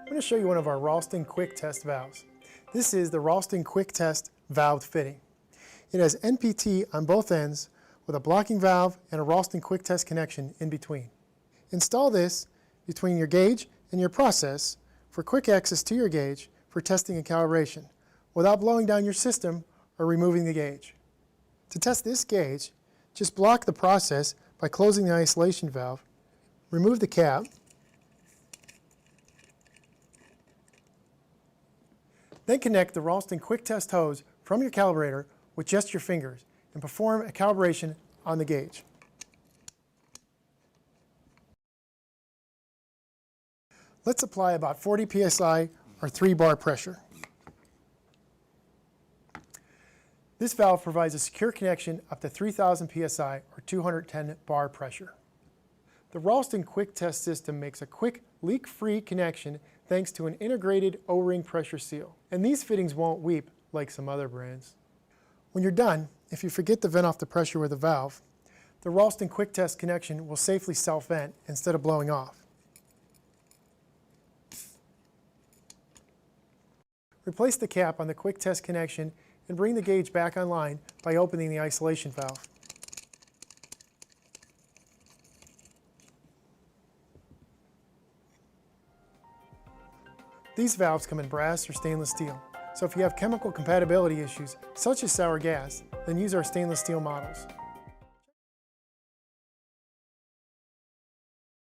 I'm going to show you one of our Ralston quick test valves. This is the Ralston quick test valve fitting. It has NPT on both ends with a blocking valve and a Ralston quick test connection in between. Install this between your gauge and your process for quick access to your gauge for testing and calibration without blowing down your system or removing the gauge. To test this gauge, just block the process by closing the isolation valve, remove the cap, then connect the Ralston quick test hose from your calibrator with just your fingers and perform a calibration on the gauge. Let's apply about 40 psi or 3 bar pressure. This valve provides a secure connection up to 3000 psi or 210 bar pressure. The Ralston quick test system makes a quick leak-free connection thanks to an integrated O-ring pressure seal. And these fittings won't weep like some other brands. When you're done, if you forget to vent off the pressure with a valve, the Ralston quick test connection will safely self-vent instead of blowing off. Replace the cap on the quick test connection and bring the gauge back online by opening the isolation valve. These valves come in brass or stainless steel, so if you have chemical compatibility issues, such as sour gas, then use our stainless steel models.